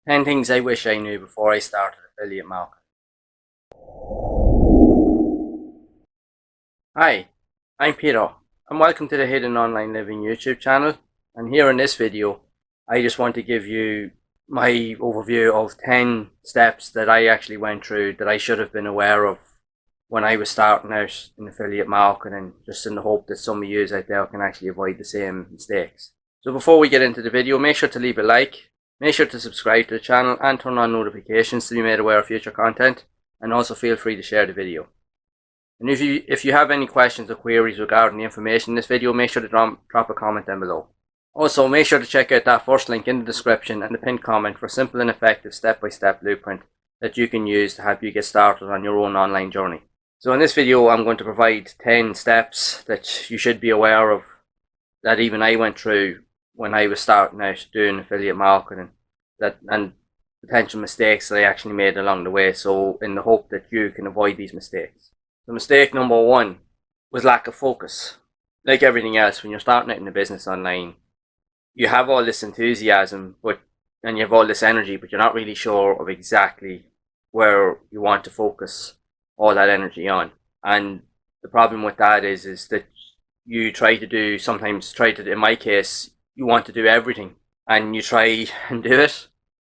10 things I wish I knew before I started affiliate marketing. Hi, I'm Peter, and welcome to the Hidden Online Living YouTube channel. And here in this video, I just want to give you my overview of 10 steps that I actually went through that I should have been aware of when I was starting out in affiliate marketing, just in the hope that some of you out there can actually avoid the same mistakes. So before we get into the video, make sure to leave a like. Make sure to subscribe to the channel and turn on notifications to be made aware of future content, and also feel free to share the video. And if you have any questions or queries regarding the information in this video, make sure to drop a comment down below. Also, make sure to check out that first link in the description and the pinned comment for a simple and effective step-by-step blueprint that you can use to help you get started on your own online journey. So in this video, I'm going to provide 10 steps that you should be aware of, that even I went through when I was starting out doing affiliate marketing, and potential mistakes that I actually made along the way, so in the hope that you can avoid these mistakes. So mistake number one was lack of focus. Like everything else, when you're starting out in the business online, you have all this enthusiasm and you have all this energy, but you're not really sure of exactly where you want to focus all that energy on. And the problem with that is that you in my case, you want to do everything, and you try and do it,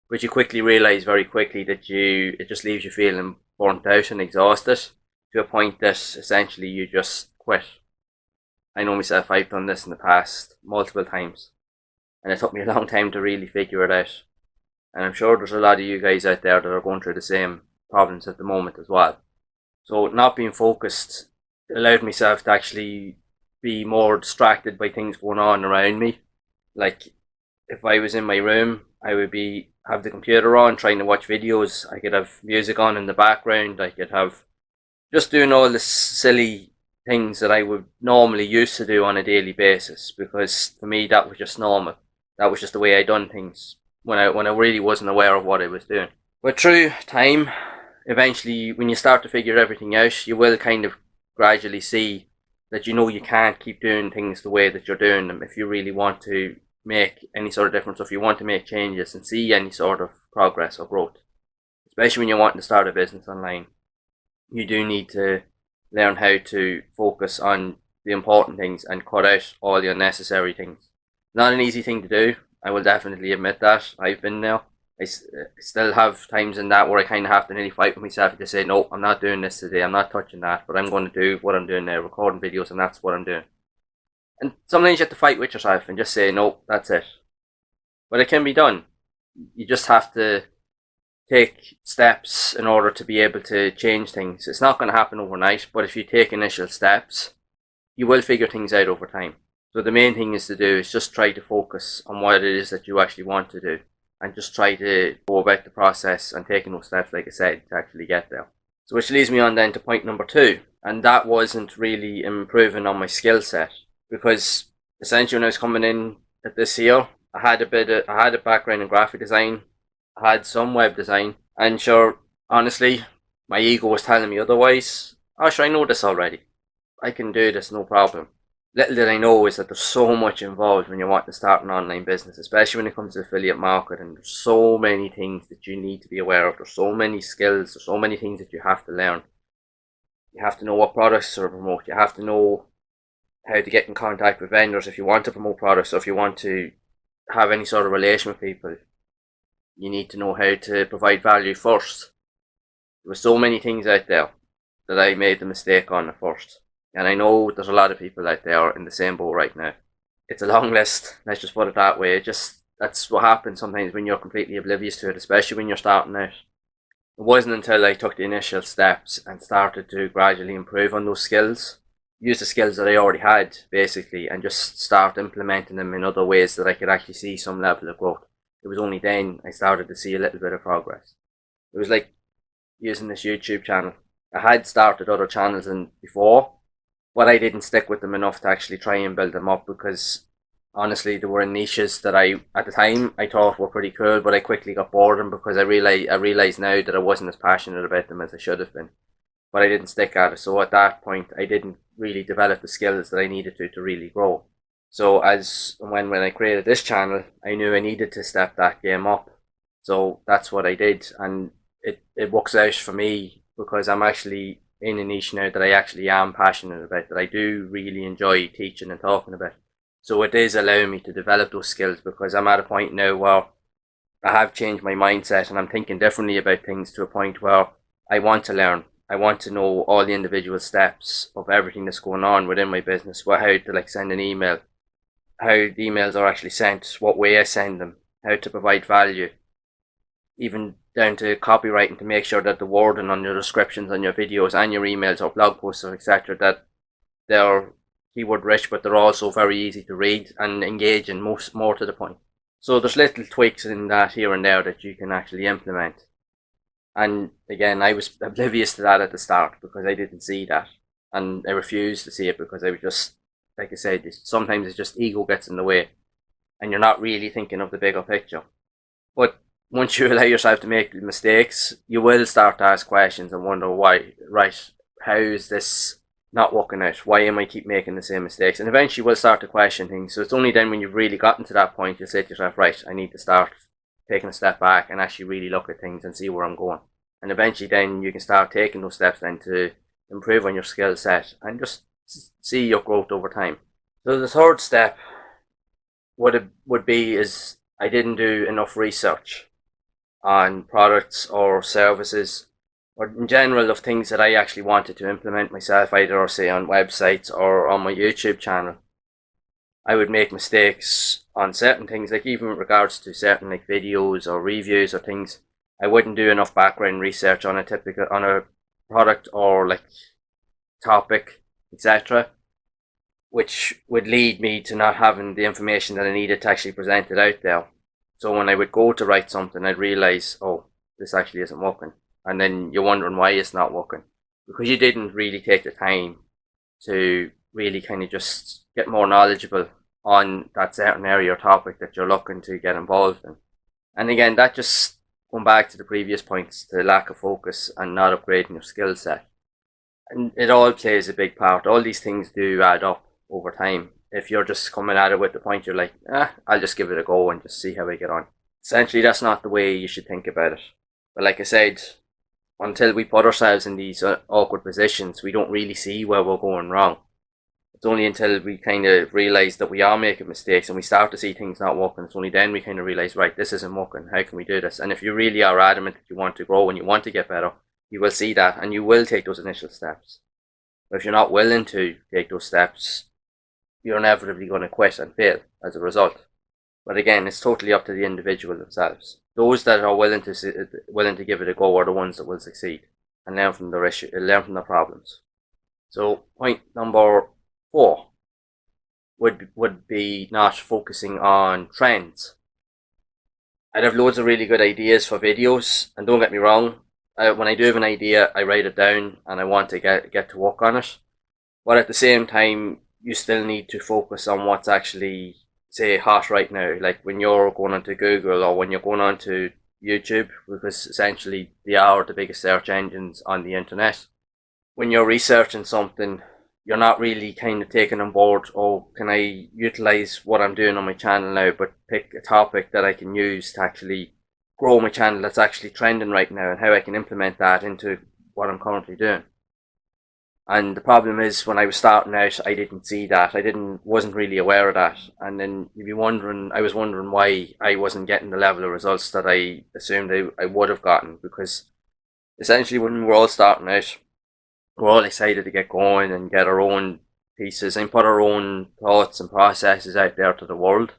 but you quickly realize very quickly that it just leaves you feeling burnt out and exhausted to a point that essentially you just quit. I know myself, I've done this in the past multiple times, and it took me a long time to really figure it out. And I'm sure there's a lot of you guys out there that are going through the same problems at the moment as well. So not being focused allowed myself to actually be more distracted by things going on around me. Like, if I was in my room, I would have the computer on trying to watch videos. I could have music on in the background. I could have just doing all the silly things that I would normally used to do on a daily basis, because for me that was just normal. That was just the way I done things when I really wasn't aware of what I was doing. But through time, eventually when you start to figure everything out, you will kind of gradually see that you can't keep doing things the way that you're doing them if you really want to make any sort of difference, or if you want to make changes and see any sort of progress or growth. Especially when you're wanting to start a business online, you do need to learn how to focus on the important things and cut out all the unnecessary things. Not an easy thing to do, I will definitely admit that. I've been there. I still have times in that where I kind of have to nearly fight with myself to say, no, I'm not doing this today, I'm not touching that, but I'm going to do what I'm doing now, recording videos, and that's what I'm doing. And sometimes you have to fight with yourself and just say, no, that's it. But it can be done. You just have to take steps in order to be able to change things. It's not going to happen overnight, but if you take initial steps, you will figure things out over time. So the main thing is just try to focus on what it is that you actually want to do, and just try to go about the process and taking those steps, like I said, to actually get there. So which leads me on then to point number two, and that wasn't really improving on my skill set, because essentially when I was coming in at this year, I had a background in graphic design, I had some web design, and sure, honestly, my ego was telling me otherwise. Oh, sure, I know this already. I can do this, no problem. Little did I know is that there's so much involved when you want to start an online business, especially when it comes to affiliate marketing. There's so many things that you need to be aware of. There's so many skills. There's so many things that you have to learn. You have to know what products to promote. You have to know how to get in contact with vendors if you want to promote products, or if you want to have any sort of relation with people. You need to know how to provide value first. There were so many things out there that I made the mistake on at first. And I know there's a lot of people out there in the same boat right now. It's a long list, let's just put it that way. That's what happens sometimes when you're completely oblivious to it, especially when you're starting out. It wasn't until I took the initial steps and started to gradually improve on those skills, use the skills that I already had, basically, and just start implementing them in other ways, that I could actually see some level of growth. It was only then I started to see a little bit of progress. It was like using this YouTube channel. I had started other channels before, but I didn't stick with them enough to actually try and build them up, because honestly they were in niches that at the time I thought were pretty cool, but I quickly got bored of them, because I realized now that I wasn't as passionate about them as I should have been. But I didn't stick at it, so at that point I didn't really develop the skills that I needed to really grow. So when I created this channel, I knew I needed to step that game up. So that's what I did, and it works out for me because I'm actually in a niche now that I actually am passionate about, that I do really enjoy teaching and talking about. So it is allowing me to develop those skills because I'm at a point now where I have changed my mindset and I'm thinking differently about things to a point where I want to learn. I want to know all the individual steps of everything that's going on within my business, how to like send an email, how the emails are actually sent, what way I send them, how to provide value, even down to copywriting to make sure that the wording on your descriptions on your videos and your emails or blog posts or etc. that they're keyword rich, but they're also very easy to read and engaging, most more to the point. So there's little tweaks in that here and there that you can actually implement. And again, I was oblivious to that at the start because I didn't see that, and I refused to see it because I was just, like I said, sometimes it's just ego gets in the way, and you're not really thinking of the bigger picture. But once you allow yourself to make mistakes, you will start to ask questions and wonder why. Right, how is this not working out? Why am I keep making the same mistakes? And eventually, you will start to question things. So it's only then when you've really gotten to that point, you'll say to yourself, right, I need to start taking a step back and actually really look at things and see where I'm going. And eventually, then you can start taking those steps then to improve on your skill set and just see your growth over time. So the third step would be is I didn't do enough research on products or services or in general of things that I actually wanted to implement myself, either say on websites or on my YouTube channel. I would make mistakes on certain things, like even with regards to certain like videos or reviews or things. I wouldn't do enough background research on a product or like topic, etc., which would lead me to not having the information that I needed to actually present it out there. So when I would go to write something, I'd realize, oh, this actually isn't working. And then you're wondering why it's not working. Because you didn't really take the time to really kind of just get more knowledgeable on that certain area or topic that you're looking to get involved in. And again, that just going back to the previous points, the lack of focus and not upgrading your skill set. And it all plays a big part. All these things do add up over time. If you're just coming at it with the point, you're like, I'll just give it a go and just see how I get on. Essentially, that's not the way you should think about it. But like I said, until we put ourselves in these awkward positions, we don't really see where we're going wrong. It's only until we kind of realize that we are making mistakes and we start to see things not working, it's only then we kind of realize, right, this isn't working. How can we do this? And if you really are adamant that you want to grow and you want to get better, you will see that and you will take those initial steps. But if you're not willing to take those steps, you're inevitably going to quit and fail as a result. But again, it's totally up to the individual themselves. Those that are willing to give it a go are the ones that will succeed and learn from their learn from their problems. So point number 4 would be not focusing on trends. I'd have loads of really good ideas for videos, and don't get me wrong, when I do have an idea, I write it down and I want to get to work on it. But at the same time, you still need to focus on what's actually, say, hot right now. Like when you're going onto Google or when you're going onto YouTube, because essentially they are the biggest search engines on the internet. When you're researching something, you're not really kind of taking on board, oh, can I utilize what I'm doing on my channel now, but pick a topic that I can use to actually grow my channel that's actually trending right now and how I can implement that into what I'm currently doing. And the problem is, when I was starting out, I didn't see that. Wasn't really aware of that. And then I was wondering why I wasn't getting the level of results that I assumed I would have gotten. Because essentially, when we're all starting out, we're all excited to get going and get our own pieces and put our own thoughts and processes out there to the world.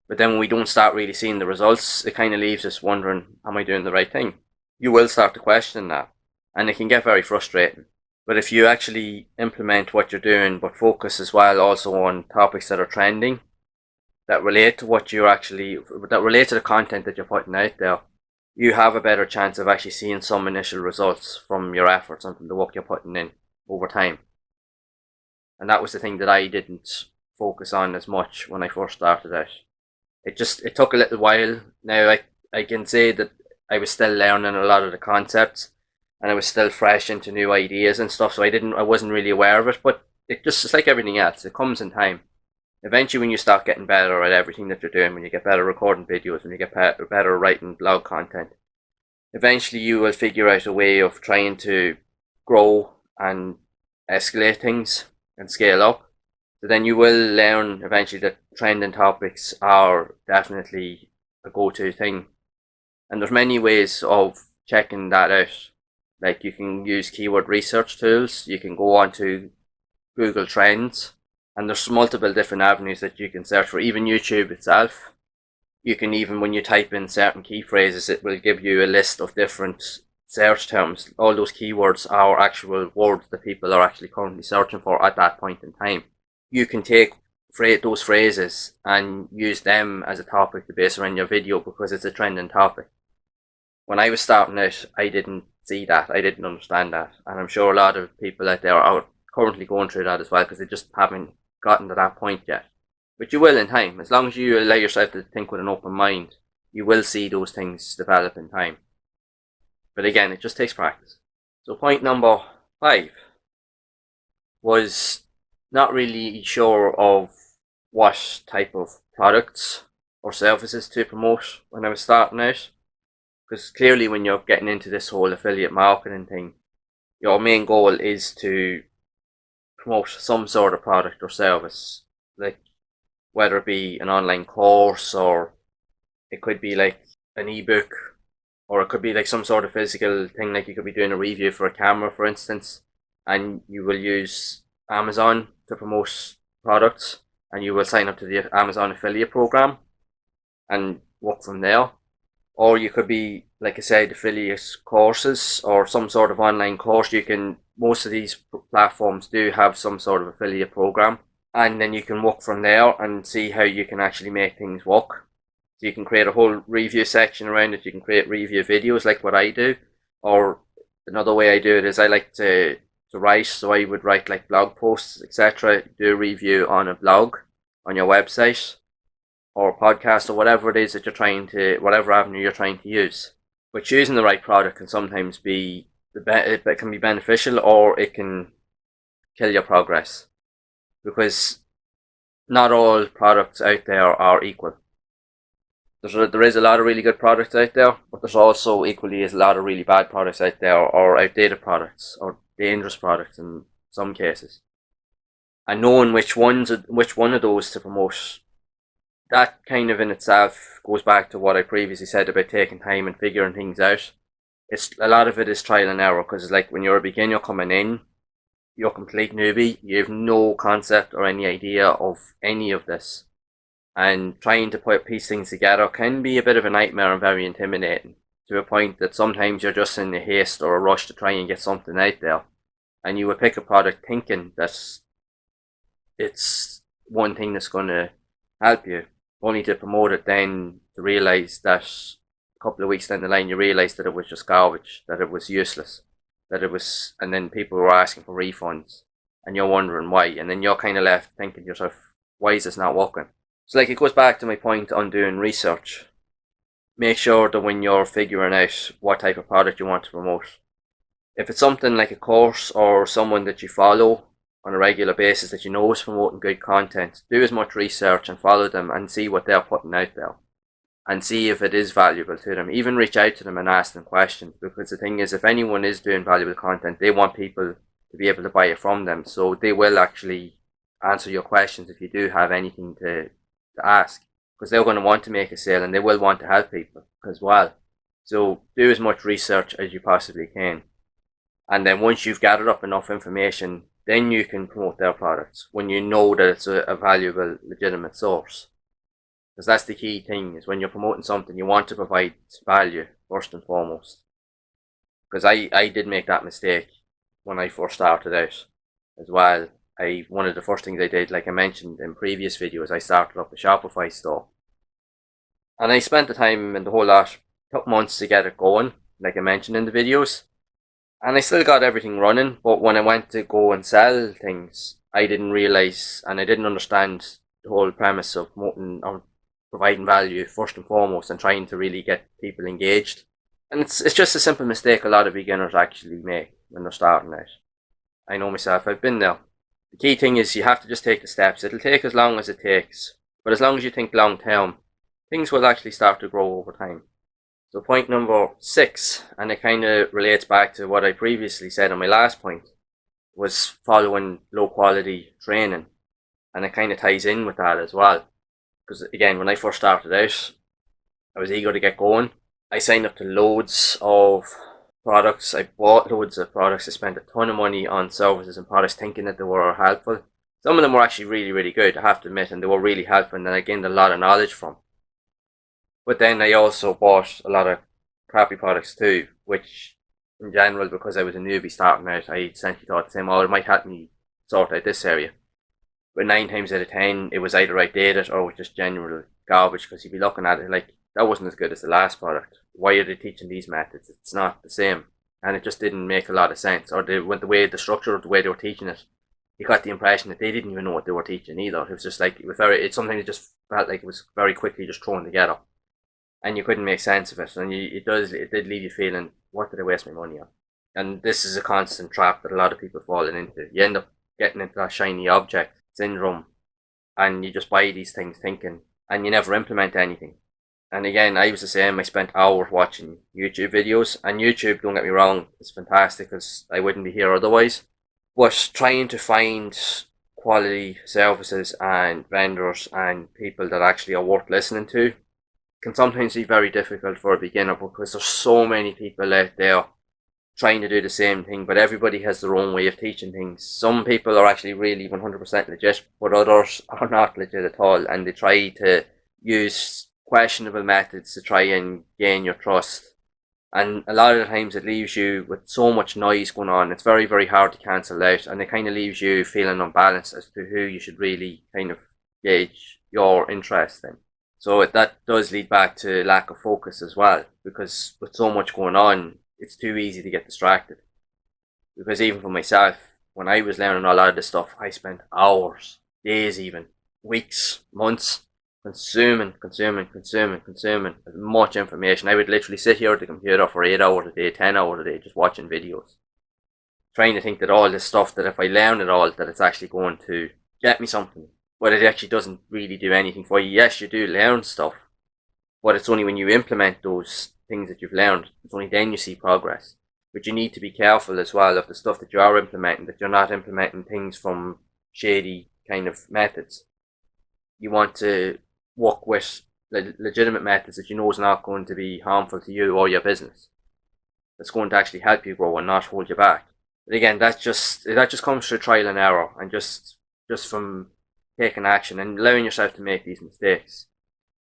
But then when we don't start really seeing the results, it kind of leaves us wondering, am I doing the right thing? You will start to question that. And it can get very frustrating. But if you actually implement what you're doing, but focus as well also on topics that are trending, that relate to that relate to the content that you're putting out there, you have a better chance of actually seeing some initial results from your efforts and from the work you're putting in over time. And that was the thing that I didn't focus on as much when I first started out. It took a little while. Now I can say that I was still learning a lot of the concepts, and I was still fresh into new ideas and stuff, so I wasn't really aware of it, but it's like everything else, it comes in time. Eventually, when you start getting better at everything that you're doing, when you get better recording videos, when you get better writing blog content, eventually you will figure out a way of trying to grow and escalate things and scale up. So then you will learn eventually that trending topics are definitely a go-to thing. And there's many ways of checking that out. Like you can use keyword research tools, you can go onto Google Trends, and there's multiple different avenues that you can search for, even YouTube itself. You can even, when you type in certain key phrases, it will give you a list of different search terms. All those keywords are actual words that people are actually currently searching for at that point in time. You can take those phrases and use them as a topic to base around your video because it's a trending topic. When I was starting out, I didn't see that. I didn't understand that. And I'm sure a lot of people out there are currently going through that as well because they just haven't gotten to that point yet. But you will in time. As long as you allow yourself to think with an open mind, you will see those things develop in time. But again, it just takes practice. So point number 5 was not really sure of what type of products or services to promote when I was starting out. Because clearly when you're getting into this whole affiliate marketing thing, your main goal is to promote some sort of product or service. Like whether it be an online course, or it could be like an ebook, or it could be like some sort of physical thing, like you could be doing a review for a camera, for instance, and you will use Amazon to promote products, and you will sign up to the Amazon affiliate program and work from there. Or you could be, like I said, affiliate courses or some sort of online course. Most of these platforms do have some sort of affiliate program, and then you can work from there and see how you can actually make things work. So you can create a whole review section around it. You can create review videos like what I do, or another way I do it is I like to write. So I would write like blog posts, etc. Do a review on a blog on your website or podcast or whatever it is that whatever avenue you're trying to use. But choosing the right product can sometimes it can be beneficial, or it can kill your progress, because not all products out there are equal. There is a lot of really good products out there, but there's also equally is a lot of really bad products out there, or outdated products, or dangerous products in some cases. And knowing which one of those to promote, that kind of in itself goes back to what I previously said about taking time and figuring things out. A lot of it is trial and error, because it's like when you're a beginner coming in, you're a complete newbie, you have no concept or any idea of any of this. And trying to piece things together can be a bit of a nightmare and very intimidating, to a point that sometimes you're just in a haste or a rush to try and get something out there. And you will pick a product thinking that it's one thing that's going to help you, only to promote it then to realise that a couple of weeks down the line you realise that it was just garbage, that it was useless, and then people were asking for refunds, and you're wondering why, and then you're kind of left thinking to yourself, why is this not working? So like, it goes back to my point on doing research. Make sure that when you're figuring out what type of product you want to promote, if it's something like a course or someone that you follow on a regular basis that you know is promoting good content, do as much research and follow them and see what they're putting out there, and see if it is valuable to them. Even reach out to them and ask them questions, because the thing is, if anyone is doing valuable content, they want people to be able to buy it from them, so they will actually answer your questions if you do have anything to ask, because they're going to want to make a sale and they will want to help people as well. So do as much research as you possibly can, and then once you've gathered up enough information, then you can promote their products when you know that it's a valuable, legitimate source. Because that's the key thing, is when you're promoting something, you want to provide value first and foremost. Because I did make that mistake when I first started out as well. One of the first things I did, like I mentioned in previous videos, I started up a Shopify store. And I spent the time and the whole lot, took months to get it going, like I mentioned in the videos. And I still got everything running, but when I went to go and sell things, I didn't realise and I didn't understand the whole premise of promoting or providing value first and foremost, and trying to really get people engaged. And it's just a simple mistake a lot of beginners actually make when they're starting out. I know myself, I've been there. The key thing is you have to just take the steps. It'll take as long as it takes, but as long as you think long term, things will actually start to grow over time. So point number 6, and it kind of relates back to what I previously said on my last point, was following low quality training, and it kind of ties in with that as well. Because again, when I first started out, I was eager to get going. I signed up to loads of products. I bought loads of products. I spent a ton of money on services and products thinking that they were helpful. Some of them were actually really, really good, I have to admit, and they were really helpful, and I gained a lot of knowledge from. But then I also bought a lot of crappy products too, which in general, because I was a newbie starting out, I essentially thought the same, oh, it might help me sort out this area. But 9 times out of 10, it was either outdated or it was just general garbage, because you'd be looking at it like, that wasn't as good as the last product. Why are they teaching these methods? It's not the same. And it just didn't make a lot of sense. Or the way the structure of the way they were teaching it, you got the impression that they didn't even know what they were teaching either. It was just like, it's something that just felt like it was very quickly just thrown together. And you couldn't make sense of it. And it did leave you feeling, what did I waste my money on? And this is a constant trap that a lot of people falling into. You end up getting into that shiny object syndrome, and you just buy these things thinking, and you never implement anything. And again, I was the same. I spent hours watching YouTube videos, and YouTube, don't get me wrong, is fantastic, because I wouldn't be here otherwise. But trying to find quality services and vendors and people that actually are worth listening to can sometimes be very difficult for a beginner, because there's so many people out there trying to do the same thing, but everybody has their own way of teaching things. Some people are actually really 100% legit, but others are not legit at all, and they try to use questionable methods to try and gain your trust. And a lot of the times it leaves you with so much noise going on, it's very, very hard to cancel out, and it kind of leaves you feeling unbalanced as to who you should really kind of gauge your interest in. So that does lead back to lack of focus as well, because with so much going on, it's too easy to get distracted. Because even for myself, when I was learning a lot of this stuff, I spent hours, days even, weeks, months, consuming as much information. I would literally sit here at the computer for 8 hours a day, 10 hours a day, just watching videos. Trying to think that all this stuff, that if I learn it all, that it's actually going to get me something. But it actually doesn't really do anything for you. Yes, you do learn stuff, but it's only when you implement those things that you've learned, it's only then you see progress. But you need to be careful as well of the stuff that you are implementing, that you're not implementing things from shady kind of methods. You want to work with legitimate methods that you know is not going to be harmful to you or your business. That's going to actually help you grow and not hold you back. But again, that just comes through trial and error, and just from taking action and allowing yourself to make these mistakes.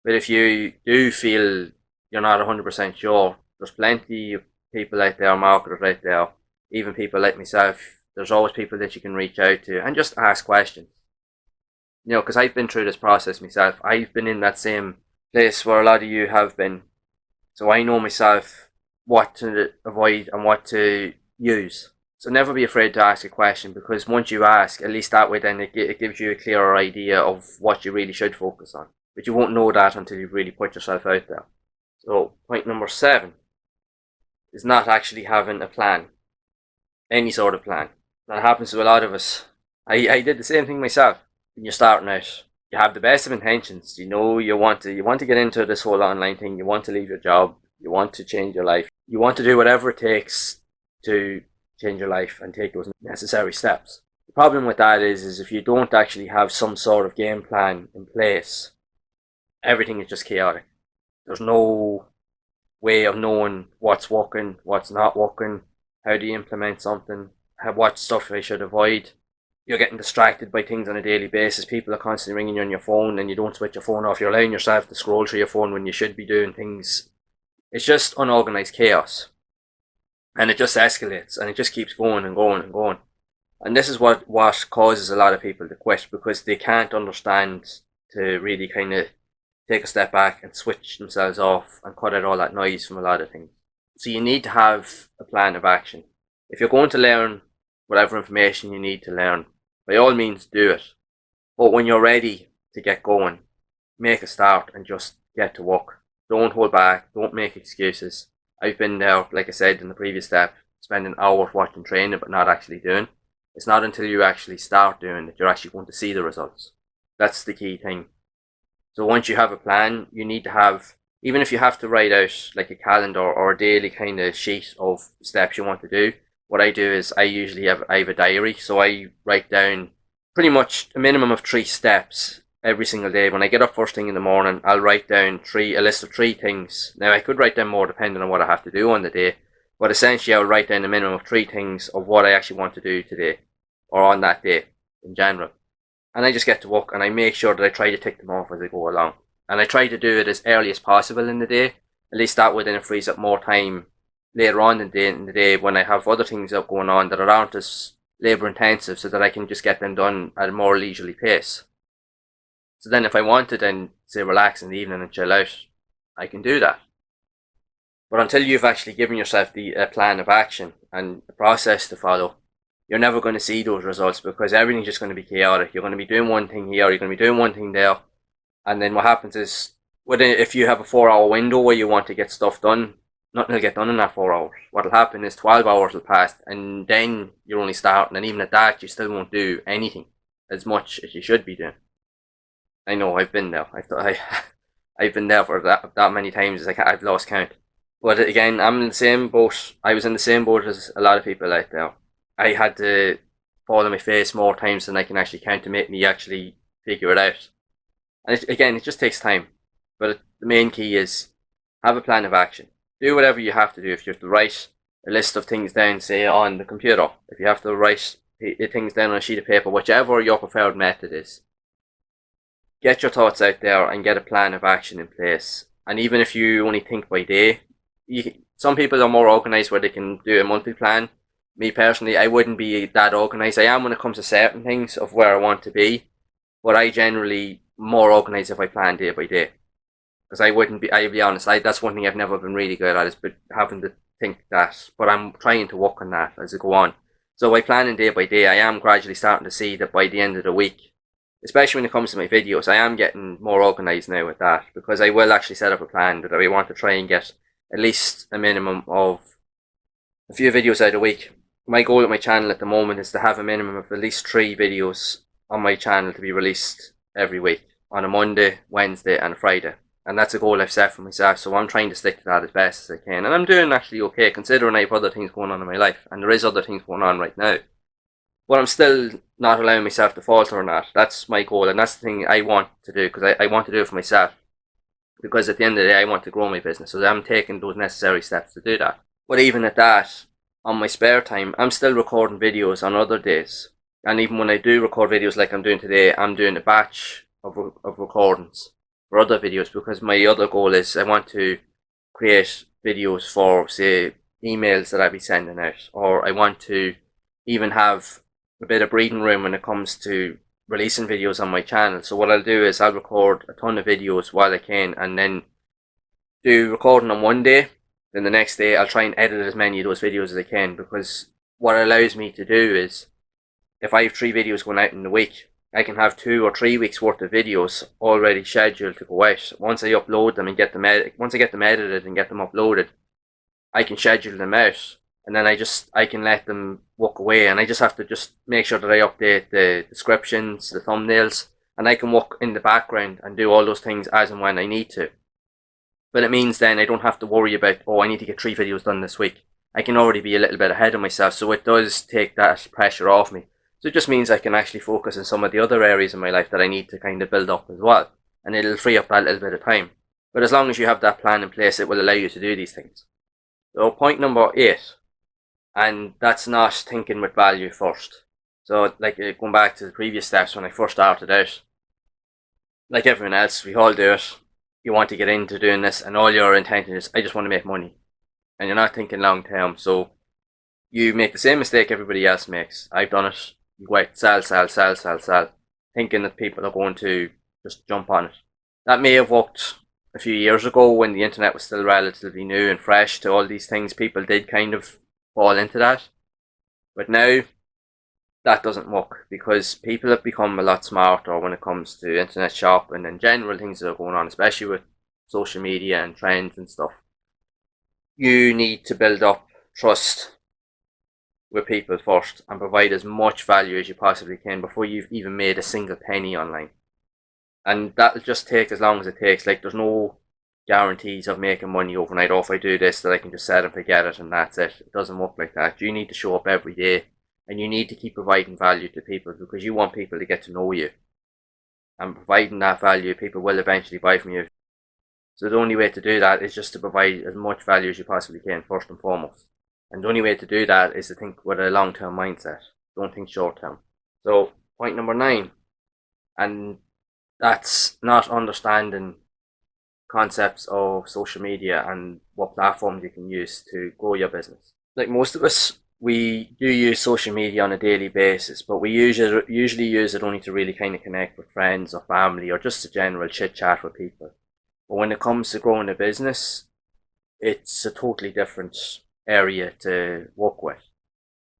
But if you do feel you're not 100% sure, there's plenty of people out there, marketers out there, even people like myself. There's always people that you can reach out to and just ask questions. You know, because I've been through this process myself. I've been in that same place where a lot of you have been. So I know myself what to avoid and what to use. So never be afraid to ask a question, because once you ask, at least that way then it gives you a clearer idea of what you really should focus on. But you won't know that until you've really put yourself out there. So point number 7 is not actually having a plan. Any sort of plan. That happens to a lot of us. I did the same thing myself. When you're starting out, you have the best of intentions. You know you want to get into this whole online thing. You want to leave your job. You want to change your life. You want to do whatever it takes to change your life and take those necessary steps. The problem with that is if you don't actually have some sort of game plan in place, everything is just chaotic. There's no way of knowing what's working, what's not working, how do you implement something, what stuff I should avoid. You're getting distracted by things on a daily basis. People are constantly ringing you on your phone, and you don't switch your phone off. You're allowing yourself to scroll through your phone when you should be doing things. It's just unorganized chaos. And it just escalates, and it just keeps going and going and going. And this is what causes a lot of people to quit, because they can't understand to really kind of take a step back and switch themselves off and cut out all that noise from a lot of things. So you need to have a plan of action. If you're going to learn whatever information you need to learn, by all means do it. But when you're ready to get going, make a start and just get to work. Don't hold back, don't make excuses. I've been there, like I said in the previous step, spending hours watching training but not actually doing. It's not until you actually start doing it you're actually going to see the results. That's the key thing. So once you have a plan, you need to have, even if you have to write out like a calendar or a daily kind of sheet of steps you want to do, what I do is I have a diary, so I write down pretty much a minimum of 3 steps every single day. When I get up first thing in the morning, I'll write down a list of 3 things. Now I could write down more depending on what I have to do on the day, but essentially I'll write down a minimum of 3 things of what I actually want to do today or on that day in general. And I just get to work and I make sure that I try to tick them off as I go along. And I try to do it as early as possible in the day. At least that way then it frees up more time later on in the day when I have other things up going on that aren't as labour intensive, so that I can just get them done at a more leisurely pace. So then if I want to then say relax in the evening and chill out, I can do that. But until you've actually given yourself a plan of action and a process to follow, you're never going to see those results, because everything's just going to be chaotic. You're going to be doing one thing here, you're going to be doing one thing there, and then what happens is, if you have a 4-hour window where you want to get stuff done, nothing will get done in that 4 hours. What'll happen is 12 hours will pass, and then you're only starting, and even at that, you still won't do anything as much as you should be doing. I know, I've been there. I've been there for that many times. I've lost count. But again, I'm in the same boat. I was in the same boat as a lot of people out there. I had to fall on my face more times than I can actually count to make me actually figure it out. And it just takes time. But the main key is have a plan of action. Do whatever you have to do. If you have to write a list of things down, say on the computer, if you have to write things down on a sheet of paper, whichever your preferred method is, get your thoughts out there and get a plan of action in place. And even if you only think by day, some people are more organised where they can do a monthly plan. Me personally, I wouldn't be that organised. I am when it comes to certain things of where I want to be, but I generally more organised if I plan day by day. Because I'll be honest, that's one thing I've never been really good at, is having to think that. But I'm trying to work on that as I go on. So by planning day by day, I am gradually starting to see that by the end of the week, especially when it comes to my videos, I am getting more organised now with that, because I will actually set up a plan that I want to try and get at least a minimum of a few videos out a week. My goal with my channel at the moment is to have a minimum of at least 3 videos on my channel to be released every week on a Monday, Wednesday and a Friday. And that's a goal I've set for myself, so I'm trying to stick to that as best as I can. And I'm doing actually okay, considering I have other things going on in my life, and there is other things going on right now. But I'm still not allowing myself to falter on that. That's my goal, and that's the thing I want to do, because I want to do it for myself. Because at the end of the day, I want to grow my business, so I'm taking those necessary steps to do that. But even at that, on my spare time, I'm still recording videos on other days. And even when I do record videos like I'm doing today, I'm doing a batch of recordings for other videos, because my other goal is I want to create videos for, say, emails that I'll be sending out, or I want to even have a bit of breathing room when it comes to releasing videos on my channel. So what I'll do is I'll record a ton of videos while I can, and then do recording on one day. Then the next day I'll try and edit as many of those videos as I can, because what it allows me to do is, if I have 3 videos going out in the week, I can have 2 or 3 weeks worth of videos already scheduled to go out. Once I upload them and once I get them edited and get them uploaded, I can schedule them out, and then I can let them walk away, and I just have to make sure that I update the descriptions, the thumbnails, and I can work in the background and do all those things as and when I need to. But it means then I don't have to worry about, I need to get 3 videos done this week. I can already be a little bit ahead of myself, so it does take that pressure off me. So it just means I can actually focus on some of the other areas in my life that I need to kind of build up as well. And it'll free up that little bit of time. But as long as you have that plan in place, it will allow you to do these things. So point number 8, and that's not thinking with value first. So like going back to the previous steps when I first started out, like everyone else, we all do it. You want to get into doing this, and all your intention is, I just want to make money. And you're not thinking long term, so you make the same mistake everybody else makes. I've done it. You go out, sell, thinking that people are going to just jump on it. That may have worked a few years ago when the internet was still relatively new and fresh to all these things. People did kind of fall into that. But now, that doesn't work, because people have become a lot smarter when it comes to internet shopping and general things that are going on, especially with social media and trends and stuff. You need to build up trust with people first and provide as much value as you possibly can before you've even made a single penny online. And that'll just take as long as it takes. Like, there's no guarantees of making money overnight. Or if I do this, that I can just set and forget it and that's it. It doesn't work like that. You need to show up every day, and you need to keep providing value to people, because you want people to get to know you. And providing that value, people will eventually buy from you. So the only way to do that is just to provide as much value as you possibly can, first and foremost. And the only way to do that is to think with a long-term mindset. Don't think short-term. So, point number 9, and that's not understanding concepts of social media and what platforms you can use to grow your business. Like most of us, we do use social media on a daily basis, but we usually use it only to really kind of connect with friends or family, or just a general chit chat with people. But when it comes to growing a business, it's a totally different area to work with.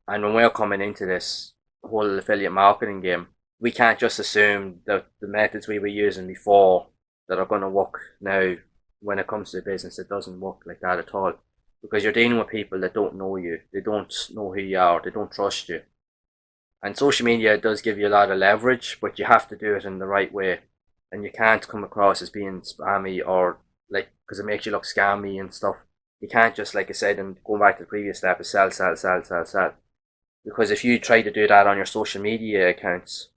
And when we're coming into this whole affiliate marketing game, we can't just assume that the methods we were using before that are going to work now when it comes to business. It doesn't work like that at all, because you're dealing with people that don't know you, they don't know who you are, they don't trust you. And social media does give you a lot of leverage, but you have to do it in the right way. And you can't come across as being spammy, or like, because it makes you look scammy and stuff. You can't just, like I said, and going back to the previous step, is sell. Because if you try to do that on your social media accounts,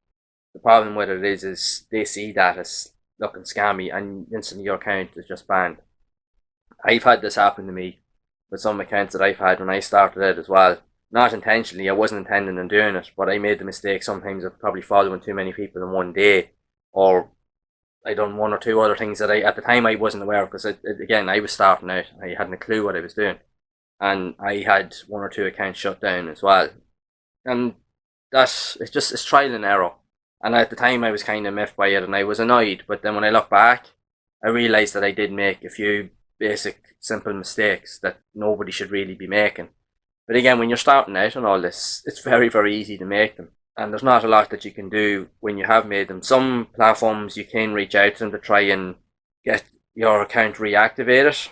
the problem with it is they see that as looking scammy, and instantly your account is just banned. I've had this happen to me with some accounts that I've had when I started it as well. Not intentionally, I wasn't intending on doing it, but I made the mistake sometimes of probably following too many people in one day, or I done one or two other things that at the time I wasn't aware of, because again, I was starting out, I hadn't a clue what I was doing, and I had one or two accounts shut down as well. And it's trial and error. And at the time I was kind of miffed by it and I was annoyed, but then when I look back, I realised that I did make a few basic simple mistakes that nobody should really be making. But again, when you're starting out on all this, it's very, very easy to make them. And there's not a lot that you can do when you have made them. Some platforms you can reach out to them to try and get your account reactivated.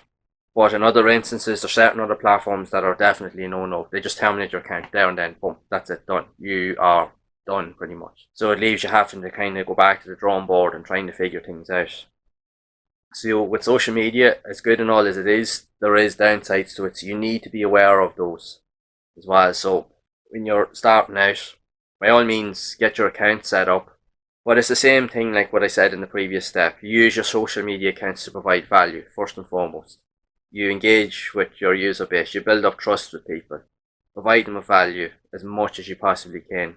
But in other instances, there's certain other platforms that are definitely a no-no. They just terminate your account there and then, boom, that's it, done. You are done pretty much. So it leaves you having to kind of go back to the drawing board and trying to figure things out. So with social media, as good and all as it is, there is downsides to it. So you need to be aware of those as well. So when you're starting out, by all means, get your account set up. But it's the same thing like what I said in the previous step. You use your social media accounts to provide value, first and foremost. You engage with your user base. You build up trust with people. Provide them with value as much as you possibly can.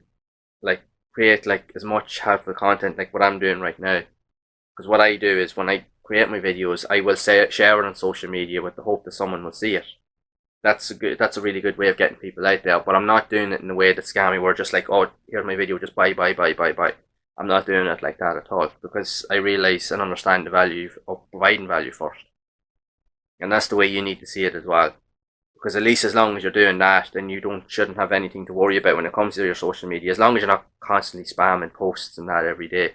Like, create like as much helpful content like what I'm doing right now. Because what I do is when I create my videos, I will share it on social media with the hope that someone will see it. That's a really good way of getting people out there. But I'm not doing it in a way that's scammy, where just like, oh, here's my video, just buy. I'm not doing it like that at all, because I realise and understand the value of providing value first. And that's the way you need to see it as well. Because at least as long as you're doing that, then you shouldn't have anything to worry about when it comes to your social media, as long as you're not constantly spamming posts and that every day.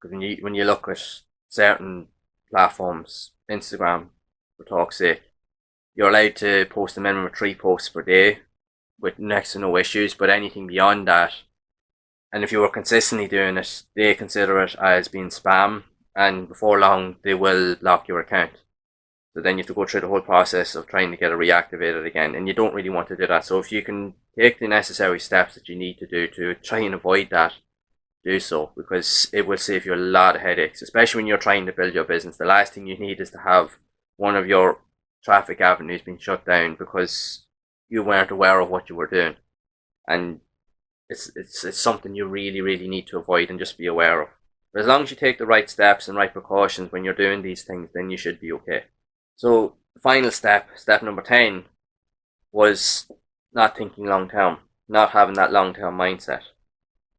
Because when you look at certain platforms, Instagram, for talk's sake, you're allowed to post a minimum of 3 posts per day with next to no issues, but anything beyond that, and if you were consistently doing it, they consider it as being spam, and before long they will lock your account. So then you have to go through the whole process of trying to get it reactivated again, and you don't really want to do that. So if you can take the necessary steps that you need to do to try and avoid that, do so, because it will save you a lot of headaches, especially when you're trying to build your business. The last thing you need is to have one of your traffic avenues being shut down because you weren't aware of what you were doing. And it's something you really, really need to avoid and just be aware of. But as long as you take the right steps and right precautions when you're doing these things, then you should be okay. So the final step number 10, was not thinking long term, not having that long term mindset.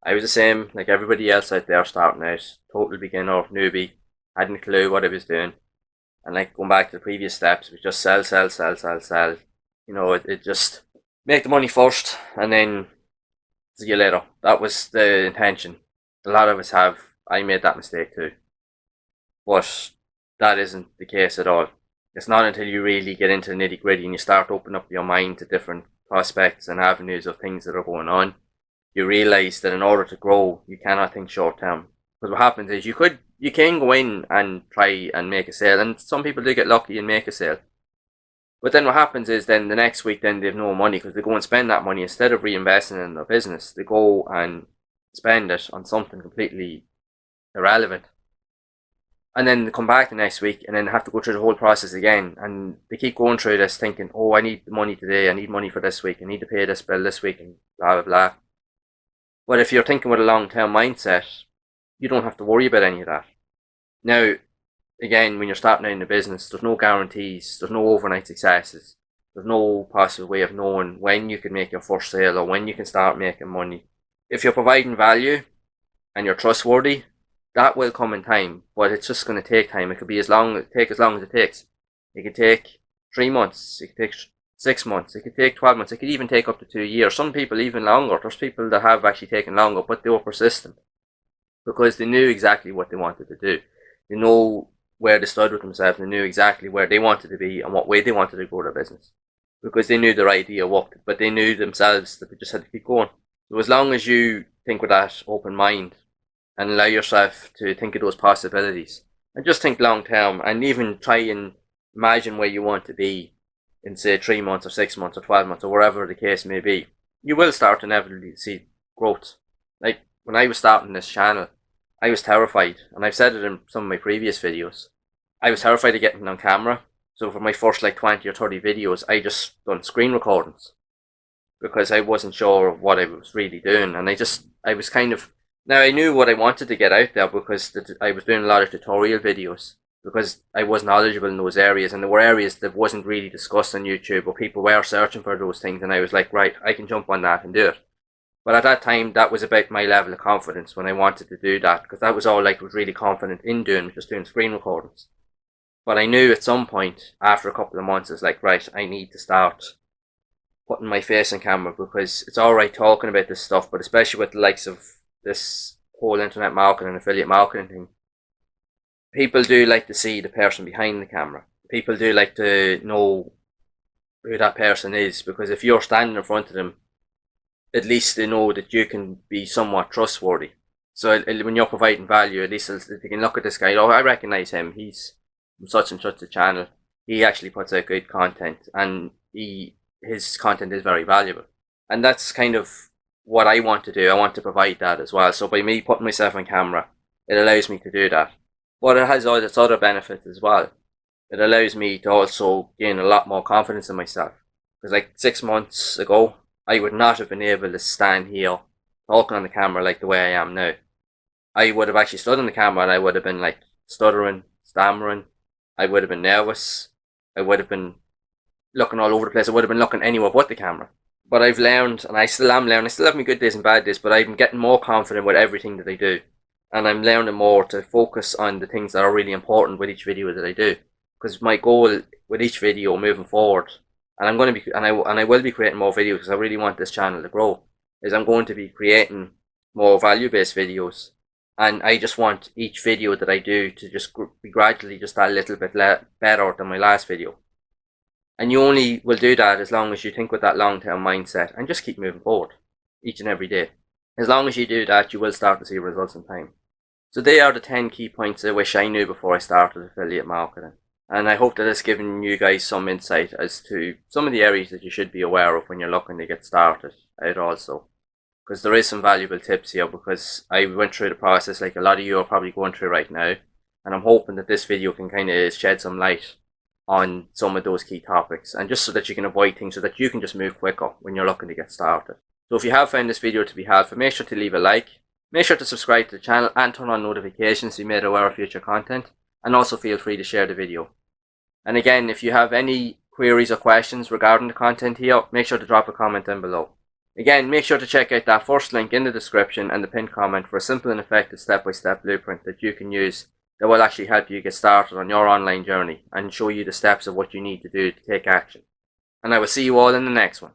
I was the same like everybody else out there starting out, total beginner, newbie, hadn't a clue what I was doing. And like going back to the previous steps, it was just sell. You know, it just make the money first and then see you later. That was the intention. A lot of us have. I made that mistake too. But that isn't the case at all. It's not until you really get into the nitty gritty and you start opening up your mind to different prospects and avenues of things that are going on, you realize that in order to grow, you cannot think short term. Because what happens is you can go in and try and make a sale, and some people do get lucky and make a sale. But then what happens is then the next week then they have no money because they go and spend that money instead of reinvesting in their business. They go and spend it on something completely irrelevant. And then they come back the next week and then have to go through the whole process again. And they keep going through this thinking, oh, I need the money today. I need money for this week. I need to pay this bill this week and blah, blah, blah. But if you're thinking with a long-term mindset, you don't have to worry about any of that. Now, again, when you're starting out in the business, there's no guarantees. There's no overnight successes. There's no possible way of knowing when you can make your first sale or when you can start making money. If you're providing value and you're trustworthy, that will come in time, but it's just going to take time. It could be as long as it takes. It could take 3 months. It could take 6 months. It could take 12 months. It could even take up to 2 years. Some people even longer. There's people that have actually taken longer, but they were persistent because they knew exactly what they wanted to do. They know where they stood with themselves. They knew exactly where they wanted to be and what way they wanted to grow their business because they knew their idea worked, but they knew themselves that they just had to keep going. So as long as you think with that open mind and allow yourself to think of those possibilities and just think long term and even try and imagine where you want to be in say 3 months or 6 months or 12 months or wherever the case may be, you will start to inevitably see growth. Like when I was starting this channel, I was terrified, and I've said it in some of my previous videos, I was terrified of getting on camera. So for my first like 20 or 30 videos, I just done screen recordings because I wasn't sure of what I was really doing, and I was kind of, now I knew what I wanted to get out there because I was doing a lot of tutorial videos because I was knowledgeable in those areas, and there were areas that wasn't really discussed on YouTube or people were searching for those things, and I was like, right, I can jump on that and do it. But at that time, that was about my level of confidence when I wanted to do that, because that was all I was really confident in doing, just doing screen recordings. But I knew at some point, after a couple of months, it's like, right, I need to start putting my face on camera, because it's alright talking about this stuff, but especially with the likes of this whole internet marketing and affiliate marketing thing, people do like to see the person behind the camera. People do like to know who that person is, because if you're standing in front of them, at least they know that you can be somewhat trustworthy. So when you're providing value, at least they can look at this guy, oh, I recognize him, he's from such and such a channel, he actually puts out good content, and his content is very valuable. And that's kind of what I want to do. I want to provide that as well. So by me putting myself on camera, it allows me to do that. But it has all its other benefits as well. It allows me to also gain a lot more confidence in myself. Because like 6 months ago, I would not have been able to stand here talking on the camera like the way I am now. I would have actually stood on the camera and I would have been like stuttering, stammering. I would have been nervous. I would have been looking all over the place. I would have been looking anywhere but the camera. But I've learned, and I still am learning, I still have my good days and bad days, but I'm getting more confident with everything that I do. And I'm learning more to focus on the things that are really important with each video that I do. Because my goal with each video moving forward, and I'm going to be, and I will be creating more videos because I really want this channel to grow, is I'm going to be creating more value-based videos, and I just want each video that I do to just be gradually just that little bit better than my last video. And you only will do that as long as you think with that long-term mindset and just keep moving forward each and every day. As long as you do that, you will start to see results in time. So they are the 10 key points I wish I knew before I started affiliate marketing. And I hope that it's given you guys some insight as to some of the areas that you should be aware of when you're looking to get started out also. Because there is some valuable tips here, because I went through the process like a lot of you are probably going through right now. And I'm hoping that this video can kind of shed some light on some of those key topics, and just so that you can avoid things, so that you can just move quicker when you're looking to get started. So if you have found this video to be helpful, make sure to leave a like, make sure to subscribe to the channel and turn on notifications to be made aware of future content, and also feel free to share the video. And again, if you have any queries or questions regarding the content here, make sure to drop a comment down below. Again, make sure to check out that first link in the description and the pinned comment for a simple and effective step-by-step blueprint that you can use that will actually help you get started on your online journey and show you the steps of what you need to do to take action. And I will see you all in the next one.